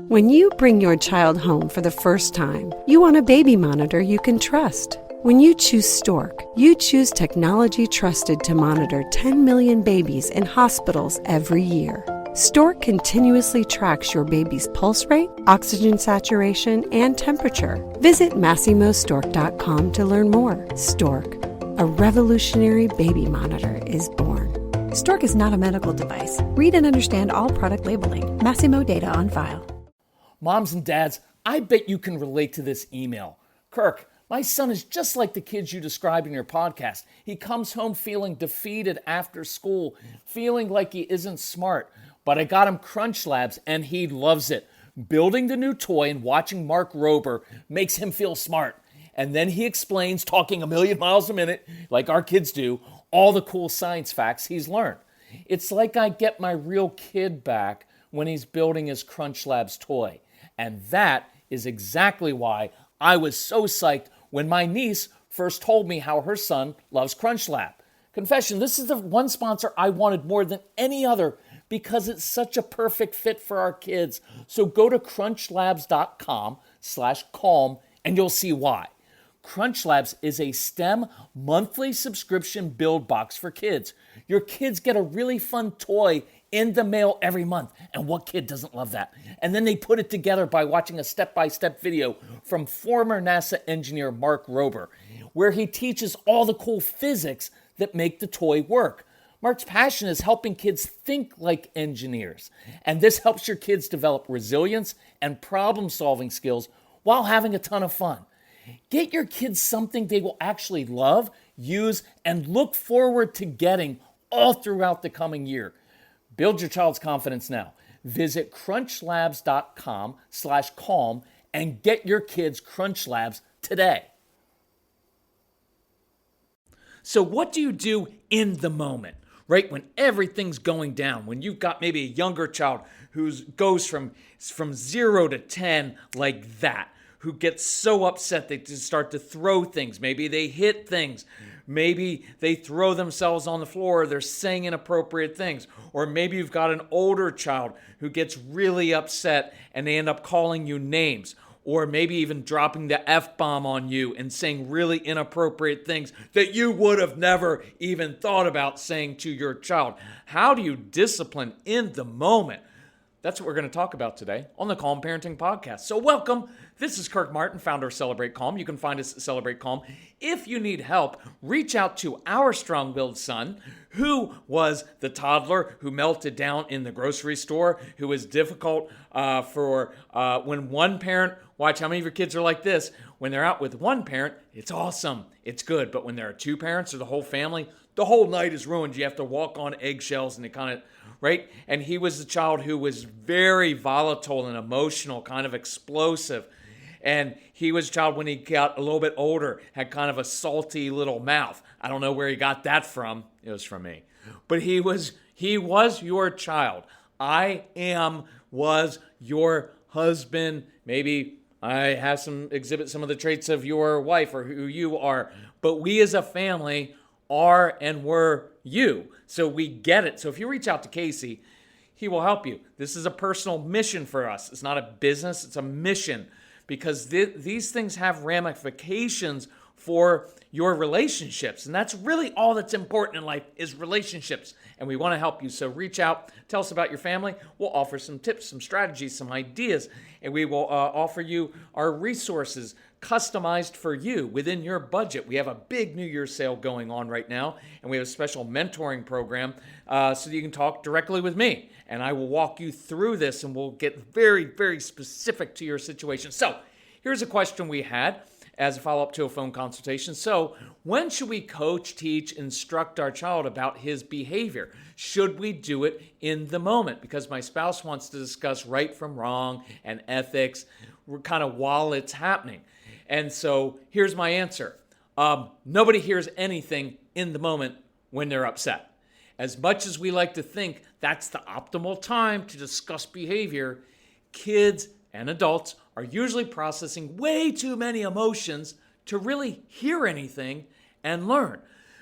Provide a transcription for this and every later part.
When you bring your child home for the first time, you want a baby monitor you can trust. When you choose Stork, you choose technology trusted to monitor 10 million babies in hospitals every year. Stork continuously tracks your baby's pulse rate, oxygen saturation, and temperature. Visit MassimoStork.com to learn more. Stork, a revolutionary baby monitor, is born. Stork is not a medical device. Read and understand all product labeling. Massimo data on file. Moms and dads, I bet you can relate to this email. Kirk, my son is just like the kids you described in your podcast. He comes home feeling defeated after school, feeling like he isn't smart. But I got him Crunch Labs and he loves it. Building the new toy and watching Mark Rober makes him feel smart. And then he explains, talking a million miles a minute, like our kids do, all the cool science facts he's learned. It's like I get my real kid back when he's building his Crunch Labs toy. And that is exactly why I was so psyched when my niece first told me how her son loves Crunch Lab. Confession, this is the one sponsor I wanted more than any other because it's such a perfect fit for our kids. So go to crunchlabs.com/calm and you'll see why. Crunch Labs is a STEM monthly subscription build box for kids. Your kids get a really fun toy in the mail every month. And what kid doesn't love that? And then they put it together by watching a step-by-step video from former NASA engineer Mark Rober, where he teaches all the cool physics that make the toy work. Mark's passion is helping kids think like engineers. And this helps your kids develop resilience and problem-solving skills while having a ton of fun. Get your kids something they will actually love, use, and look forward to getting all throughout the coming year. Build your child's confidence now. Visit crunchlabs.com/calm and get your kids Crunch Labs today. So what do you do in the moment, right? When everything's going down, when you've got maybe a younger child who goes from 0 to 10 like that, who gets so upset they just start to throw things. Maybe they hit things. Maybe they throw themselves on the floor. They're saying inappropriate things. Or maybe you've got an older child who gets really upset and they end up calling you names. Or maybe even dropping the F-bomb on you and saying really inappropriate things that you would have never even thought about saying to your child. How do you discipline in the moment? That's what we're going to talk about today on the Calm Parenting Podcast. So welcome. This is Kirk Martin, founder of Celebrate Calm. You can find us at Celebrate Calm. If you need help, reach out to our strong-willed son, who was the toddler who melted down in the grocery store, who was difficult when one parent, watch how many of your kids are like this, when they're out with one parent, it's awesome, it's good. But when there are two parents or the whole family, the whole night is ruined. You have to walk on eggshells and it kind of, right? And he was the child who was very volatile and emotional, kind of explosive. And he was a child when he got a little bit older, had kind of a salty little mouth. I don't know where he got that from. It was from me. But he was your child. Was your husband. Maybe I exhibit some of the traits of your wife or who you are. But we as a family are and were you. So we get it. So if you reach out to Casey, he will help you. This is a personal mission for us. It's not a business, it's a mission, because these things have ramifications for your relationships. And that's really all that's important in life is relationships. And we want to help you. So reach out, tell us about your family. We'll offer some tips, some strategies, some ideas, and we will offer you our resources customized for you within your budget. We have a big New Year's sale going on right now, and we have a special mentoring program so that you can talk directly with me. And I will walk you through this, and we'll get very, very specific to your situation. So here's a question we had as a follow-up to a phone consultation. So when should we coach, teach, instruct our child about his behavior? Should we do it in the moment? Because my spouse wants to discuss right from wrong and ethics kind of while it's happening. And so here's my answer. Nobody hears anything in the moment when they're upset. As much as we like to think that's the optimal time to discuss behavior, kids and adults are usually processing way too many emotions to really hear anything and learn.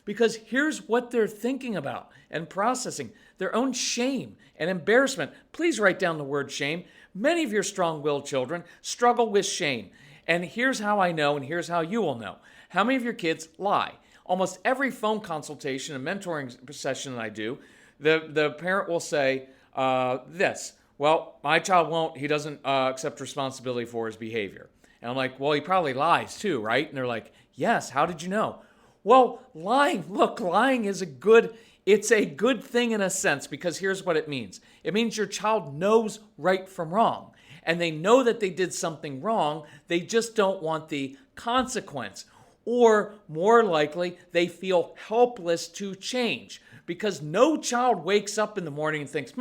Because here's what they're thinking about and processing: their own shame and embarrassment. Please write down the word shame, Many of your strong-willed children struggle with shame. And here's how I know, and here's how you will know. How many of your kids lie? Almost every phone consultation and mentoring session that I do, the parent will say this: well, my child won't, he doesn't accept responsibility for his behavior. And I'm like, well, he probably lies too, right? And they're like, yes, how did you know? Well, lying is it's a good thing in a sense, because here's what it means. It means your child knows right from wrong, and they know that they did something wrong. They just don't want the consequence. Or more likely, they feel helpless to change, because no child wakes up in the morning and thinks,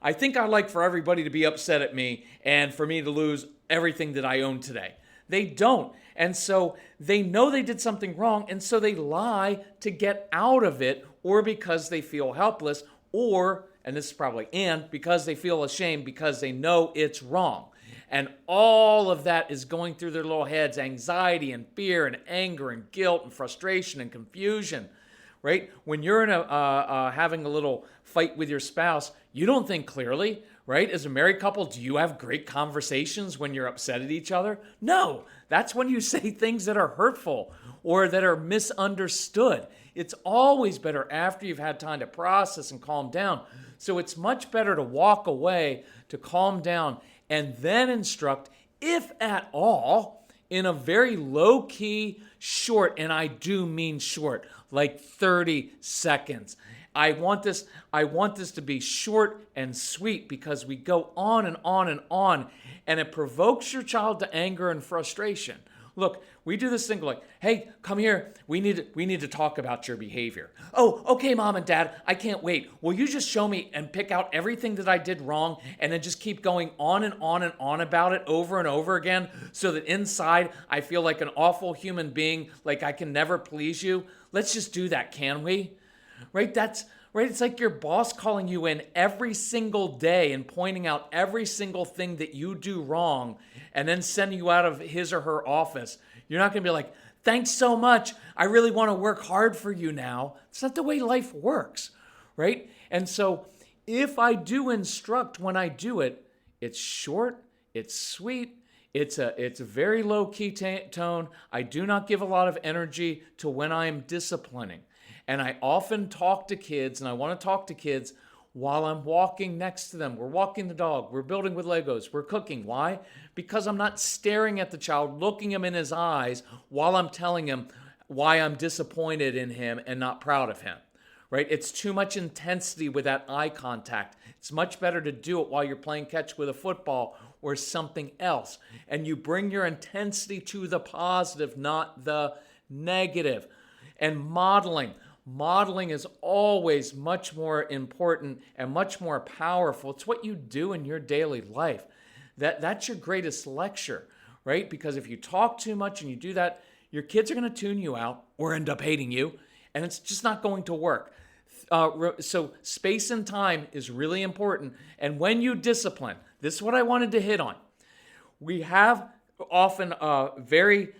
I think I'd like for everybody to be upset at me and for me to lose everything that I own today. They don't. And so they know they did something wrong, and so they lie to get out of it, or because they feel helpless, or, and this is probably because they feel ashamed because they know it's wrong. And all of that is going through their little heads: anxiety and fear and anger and guilt and frustration and confusion, right? When you're in having a little fight with your spouse, you don't think clearly, right? As a married couple, do you have great conversations when you're upset at each other? No, that's when you say things that are hurtful or that are misunderstood. It's always better after you've had time to process and calm down. So it's much better to walk away, to calm down, and then instruct, if at all, in a very low-key, short, and I do mean short, like 30 seconds. I want this to be short and sweet, because we go on and on and on, and it provokes your child to anger and frustration. Look, we do this thing like, hey, come here. We need to talk about your behavior. Oh, okay, Mom and Dad, I can't wait. Will you just show me and pick out everything that I did wrong, and then just keep going on and on and on about it over and over again, so that inside I feel like an awful human being, like I can never please you? Let's just do that, can we? Right? Right? It's like your boss calling you in every single day and pointing out every single thing that you do wrong, and then sending you out of his or her office. You're not going to be like, thanks so much. I really want to work hard for you now. It's not the way life works, right? And so if I do instruct when I do it, it's short, it's sweet, it's a very low-key tone. I do not give a lot of energy to when I am disciplining. And I often talk to kids, and I want to talk to kids while I'm walking next to them. We're walking the dog. We're building with Legos. We're cooking. Why? Because I'm not staring at the child, looking him in his eyes while I'm telling him why I'm disappointed in him and not proud of him, right? It's too much intensity with that eye contact. It's much better to do it while you're playing catch with a football or something else. And you bring your intensity to the positive, not the negative. And modeling. Modeling is always much more important and much more powerful. It's what you do in your daily life. That's your greatest lecture, right? Because if you talk too much and you do that, your kids are going to tune you out or end up hating you, and it's just not going to work. So space and time is really important. And when you discipline, this is what I wanted to hit on. We have often very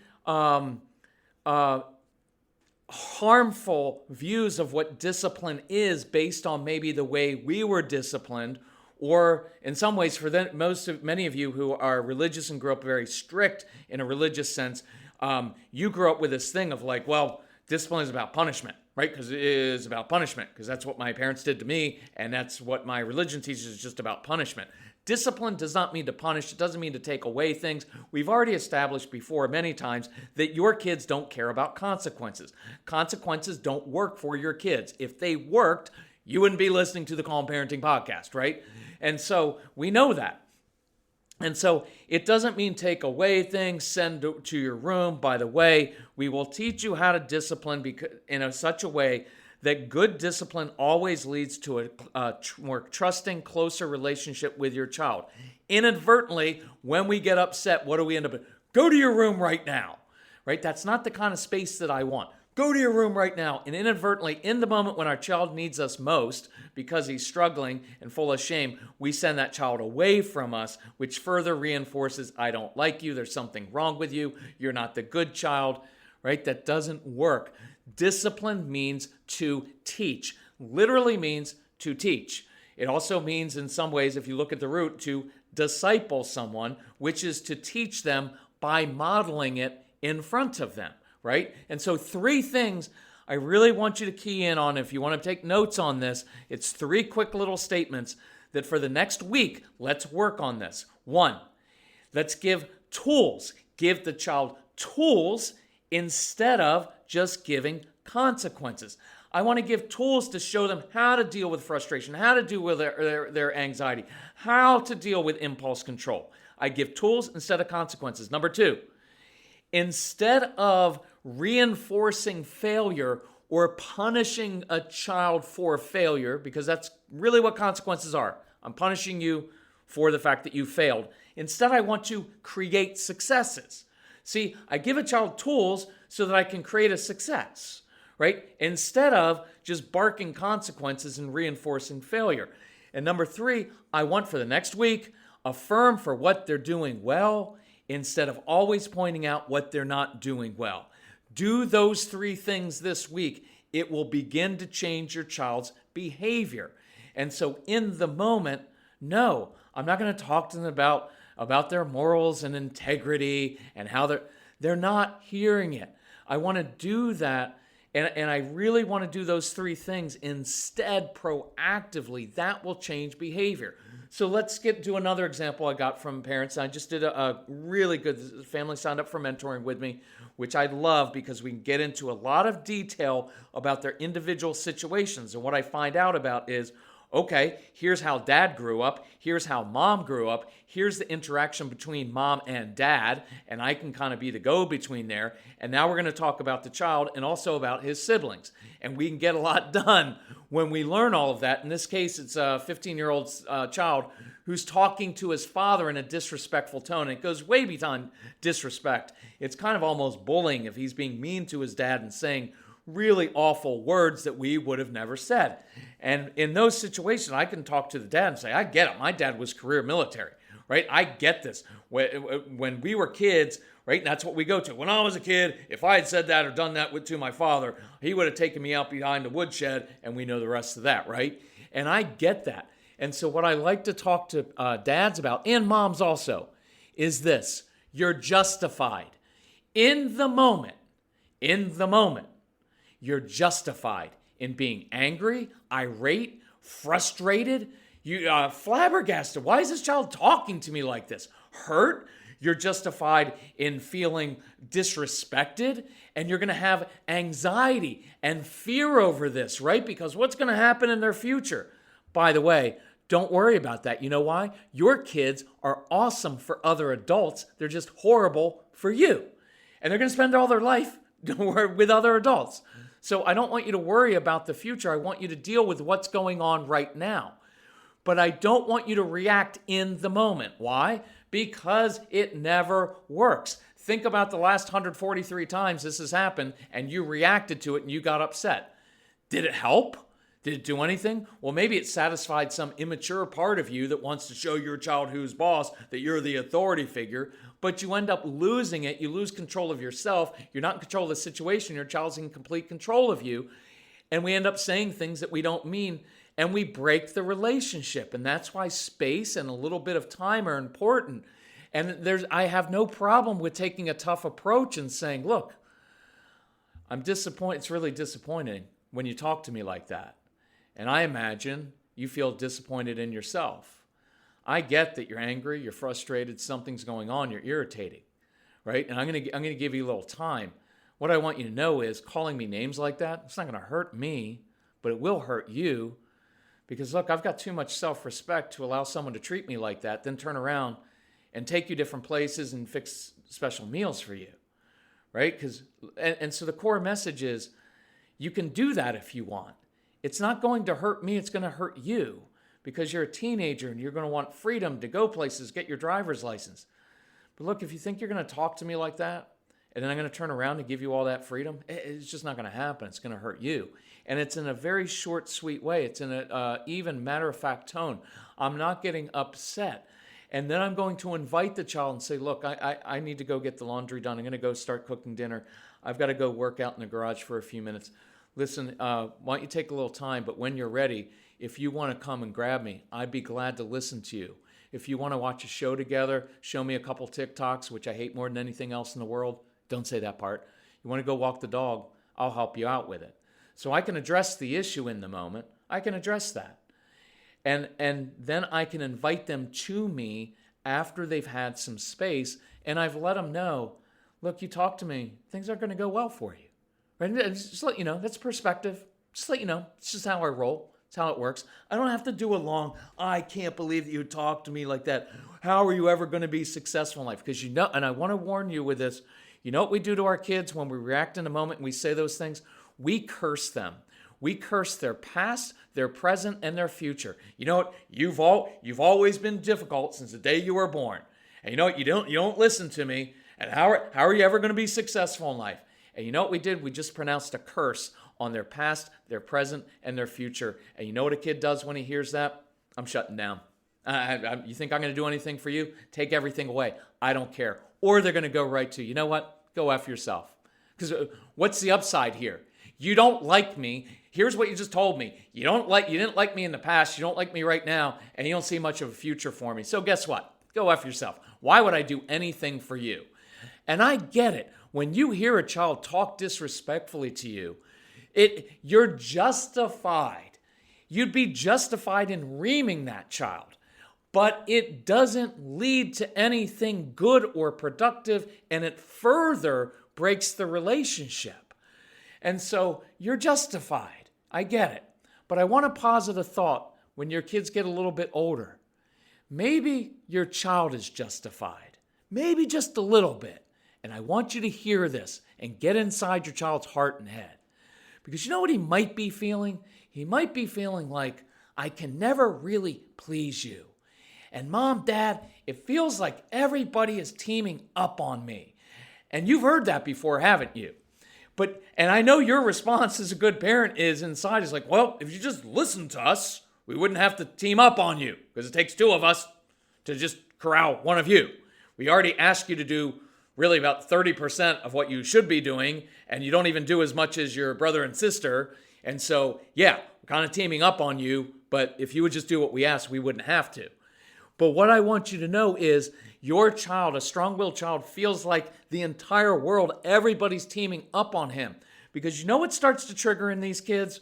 harmful views of what discipline is based on maybe the way we were disciplined, or in some ways, for many of you who are religious and grew up very strict in a religious sense, you grew up with this thing of like, well, discipline is about punishment, right? Because it is about punishment, because that's what my parents did to me, and that's what my religion teaches, is just about punishment. Discipline does not mean to punish. It doesn't mean to take away things. We've already established before many times that your kids don't care about consequences. Consequences don't work for your kids. If they worked, you wouldn't be listening to the Calm Parenting podcast, right? And so we know that. And so it doesn't mean take away things, send to your room. By the way, we will teach you how to discipline in such a way that good discipline always leads to a more trusting, closer relationship with your child. Inadvertently, when we get upset, what do we end up with? Go to your room right now, right? That's not the kind of space that I want. Go to your room right now. And inadvertently, in the moment when our child needs us most, because he's struggling and full of shame, we send that child away from us, which further reinforces, I don't like you, there's something wrong with you, you're not the good child, right? That doesn't work. Discipline means to teach. Literally means to teach. It also means, in some ways, if you look at the root, to disciple someone, which is to teach them by modeling it in front of them, right? And so 3 things I really want you to key in on. If you want to take notes on this, it's 3 quick little statements that for the next week, let's work on this. 1, let's give tools. Give the child tools instead of just giving consequences. I want to give tools to show them how to deal with frustration, how to deal with their anxiety, how to deal with impulse control. I give tools instead of consequences. Number 2, instead of reinforcing failure or punishing a child for failure, because that's really what consequences are. I'm punishing you for the fact that you failed. Instead, I want to create successes. See, I give a child tools so that I can create a success, right? Instead of just barking consequences and reinforcing failure. And number 3, I want for the next week, affirm for what they're doing well instead of always pointing out what they're not doing well. Do those 3 things this week. It will begin to change your child's behavior. And so in the moment, no, I'm not going to talk to them about their morals and integrity and how they're not hearing it. I want to do that, and I really want to do those 3 things instead proactively. That will change behavior. So let's get to another example I got from parents. I just did a really good family signed up for mentoring with me, which I love because we can get into a lot of detail about their individual situations. And what I find out about is, okay, here's how dad grew up. Here's how mom grew up. Here's the interaction between mom and dad. And I can kind of be the go-between there. And now we're going to talk about the child and also about his siblings. And we can get a lot done when we learn all of that. In this case, it's a 15-year-old child who's talking to his father in a disrespectful tone. It goes way beyond disrespect. It's kind of almost bullying if he's being mean to his dad and saying really awful words that we would have never said. And in those situations, I can talk to the dad and say, I get it. My dad was career military, right? I get this. When we were kids, right, and that's what we go to. When I was a kid, if I had said that or done that to my father, he would have taken me out behind the woodshed, and we know the rest of that, right? And I get that. And so what I like to talk to dads about, and moms also, is this. You're justified. In the moment, you're justified in being angry, irate, frustrated, flabbergasted. Why is this child talking to me like this? Hurt. You're justified in feeling disrespected, and you're going to have anxiety and fear over this, right? Because what's going to happen in their future? By the way, don't worry about that. You know why? Your kids are awesome for other adults. They're just horrible for you. And they're going to spend all their life with other adults. So I don't want you to worry about the future. I want you to deal with what's going on right now. But I don't want you to react in the moment. Why? Because it never works. Think about the last 143 times this has happened and you reacted to it and you got upset. Did it help? Did it do anything? Well, maybe it satisfied some immature part of you that wants to show your child who's boss that you're the authority figure, but you end up losing it. You lose control of yourself. You're not in control of the situation. Your child's in complete control of you. And we end up saying things that we don't mean, and we break the relationship. And that's why space and a little bit of time are important. And I have no problem with taking a tough approach and saying, look, I'm disappointed. It's really disappointing when you talk to me like that. And I imagine you feel disappointed in yourself. I get that you're angry, you're frustrated, something's going on, you're irritating, right? And I'm going to give you a little time. What I want you to know is calling me names like that, it's not going to hurt me, but it will hurt you. Because look, I've got too much self-respect to allow someone to treat me like that, then turn around and take you different places and fix special meals for you, right? And so the core message is you can do that if you want. It's not going to hurt me, it's going to hurt you because you're a teenager and you're going to want freedom to go places, get your driver's license. But look, if you think you're going to talk to me like that, and then I'm going to turn around and give you all that freedom, it's just not going to happen. It's going to hurt you. And it's in a very short, sweet way. It's in an even matter-of-fact tone. I'm not getting upset. And then I'm going to invite the child and say, look, I need to go get the laundry done. I'm going to go start cooking dinner. I've got to go work out in the garage for a few minutes. Listen, why don't you take a little time, but when you're ready, if you want to come and grab me, I'd be glad to listen to you. If you want to watch a show together, show me a couple TikToks, which I hate more than anything else in the world. Don't say that part. You want to go walk the dog, I'll help you out with it. So I can address the issue in the moment. I can address that. And then I can invite them to me after they've had some space, and I've let them know, look, you talk to me, things aren't going to go well for you. Right? And just let you know, that's perspective. Just let you know, it's just how I roll. It's how it works. I don't have to do a long, I can't believe that you talk to me like that. How are you ever going to be successful in life? Because and I want to warn you with this, you know what we do to our kids when we react in a moment and we say those things? We curse them. We curse their past, their present, and their future. You know what? You've always been difficult since the day you were born. And you know what? You don't listen to me. And how are you ever going to be successful in life? And you know what we did? We just pronounced a curse on their past, their present, and their future. And you know what a kid does when he hears that? I'm shutting down. You think I'm going to do anything for you? Take everything away. I don't care. Or they're going to go right to, you know what? Go F yourself. Because what's the upside here? You don't like me. Here's what you just told me. You didn't like me in the past. You don't like me right now. And you don't see much of a future for me. So guess what? Go F yourself. Why would I do anything for you? And I get it. When you hear a child talk disrespectfully to you, you're justified. You'd be justified in reaming that child. But it doesn't lead to anything good or productive, and it further breaks the relationship. And so you're justified. I get it. But I want to posit a thought when your kids get a little bit older. Maybe your child is justified. Maybe just a little bit. And I want you to hear this and get inside your child's heart and head. Because you know what he might be feeling? He might be feeling like, I can never really please you. And Mom, Dad, it feels like everybody is teaming up on me. And you've heard that before, haven't you? And I know your response as a good parent is inside is like, well, if you just listen to us, we wouldn't have to team up on you because it takes two of us to just corral one of you. We already asked you to do really about 30% of what you should be doing, and you don't even do as much as your brother and sister. And so, yeah, we're kind of teaming up on you, but if you would just do what we asked, we wouldn't have to. But what I want you to know is your child, a strong-willed child, feels like the entire world, everybody's teaming up on him. Because you know what starts to trigger in these kids?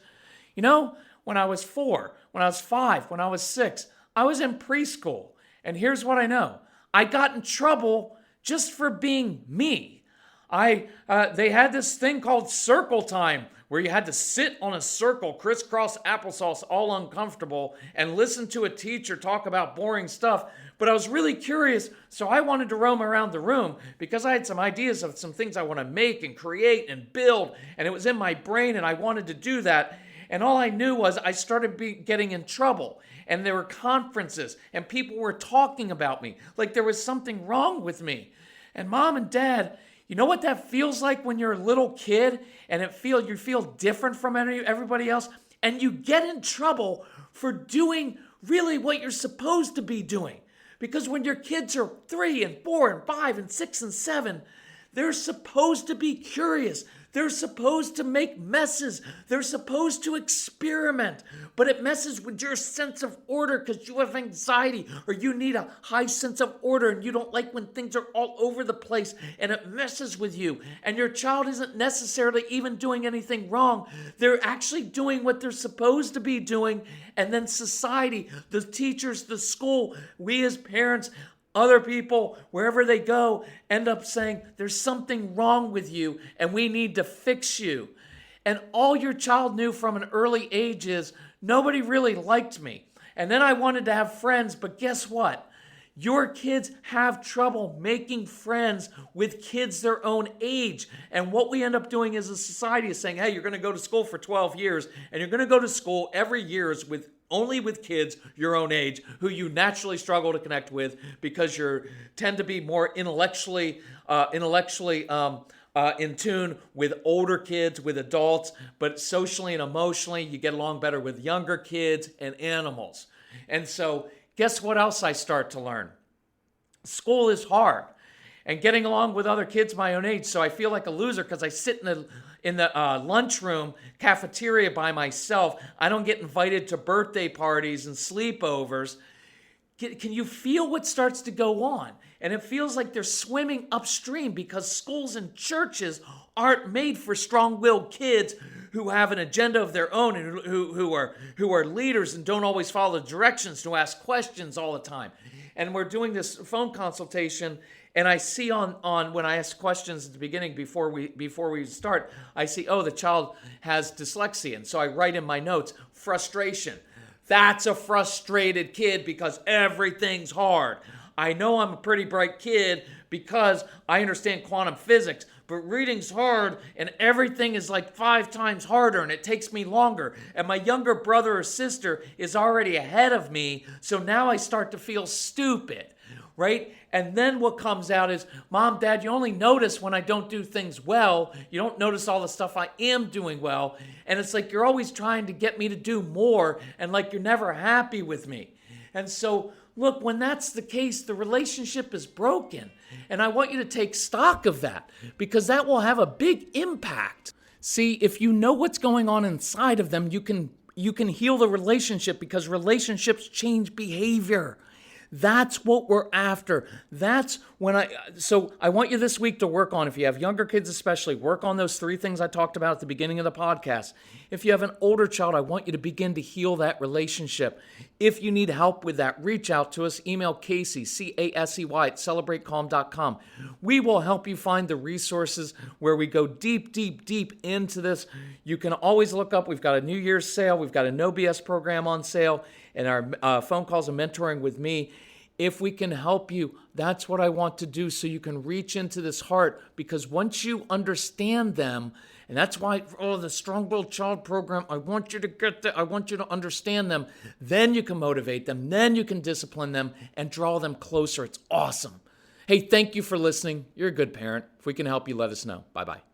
You know, when I was 4, when I was 5, when I was 6, I was in preschool. And here's what I know. I got in trouble just for being me. They had this thing called circle time where you had to sit on a circle, crisscross applesauce, all uncomfortable, and listen to a teacher talk about boring stuff. But I was really curious, so I wanted to roam around the room because I had some ideas of some things I want to make and create and build, and it was in my brain, and I wanted to do that. And all I knew was I started getting in trouble, and there were conferences, and people were talking about me, like there was something wrong with me. And Mom and Dad, you know what that feels like when you're a little kid and you feel different from everybody else, and you get in trouble for doing really what you're supposed to be doing. Because when your kids are 3 and 4 and 5 and 6 and 7, they're supposed to be curious. They're supposed to make messes. They're supposed to experiment. But it messes with your sense of order because you have anxiety or you need a high sense of order and you don't like when things are all over the place and it messes with you. And your child isn't necessarily even doing anything wrong. They're actually doing what they're supposed to be doing. And then society, the teachers, the school, we as parents, other people, wherever they go, end up saying, there's something wrong with you and we need to fix you. And all your child knew from an early age is, nobody really liked me. And then I wanted to have friends, but guess what? Your kids have trouble making friends with kids their own age. And what we end up doing as a society is saying, hey, you're going to go to school for 12 years, and you're going to go to school every year only with kids your own age who you naturally struggle to connect with because you tend to be more intellectually in tune with older kids, with adults, but socially and emotionally you get along better with younger kids and animals. And so guess what else I start to learn? School is hard. And getting along with other kids my own age, so I feel like a loser because I sit in the lunchroom cafeteria by myself. I don't get invited to birthday parties and sleepovers. can you feel what starts to go on? And it feels like they're swimming upstream because schools and churches aren't made for strong-willed kids who have an agenda of their own and who are leaders and don't always follow the directions, to ask questions all the time. And we're doing this phone consultation, and I see on when I ask questions at the beginning before we start, I see, oh, the child has dyslexia. And so I write in my notes, frustration. That's a frustrated kid because everything's hard. I know I'm a pretty bright kid because I understand quantum physics, but reading's hard and everything is like 5 times harder and it takes me longer. And my younger brother or sister is already ahead of me, so now I start to feel stupid, right? And then what comes out is, Mom, Dad, you only notice when I don't do things well. You don't notice all the stuff I am doing well. And it's like you're always trying to get me to do more and like you're never happy with me. And so, look, when that's the case, the relationship is broken. And I want you to take stock of that because that will have a big impact. See, if you know what's going on inside of them, you can heal the relationship because relationships change behavior. That's what we're after. So I want you this week to work on, if you have younger kids especially, work on those 3 things I talked about at the beginning of the podcast. If you have an older child, I want you to begin to heal that relationship. If you need help with that, reach out to us. Email Casey, C-A-S-E-Y, at celebratecalm.com. We will help you find the resources where we go deep, deep, deep into this. You can always look up, we've got a New Year's sale, we've got a No BS program on sale, and our phone calls and mentoring with me. If we can help you, that's what I want to do so you can reach into this heart, because once you understand them, and that's why, the Strong-Willed Child program, I want you to get that. I want you to understand them. Then you can motivate them. Then you can discipline them and draw them closer. It's awesome. Hey, thank you for listening. You're a good parent. If we can help you, let us know. Bye-bye.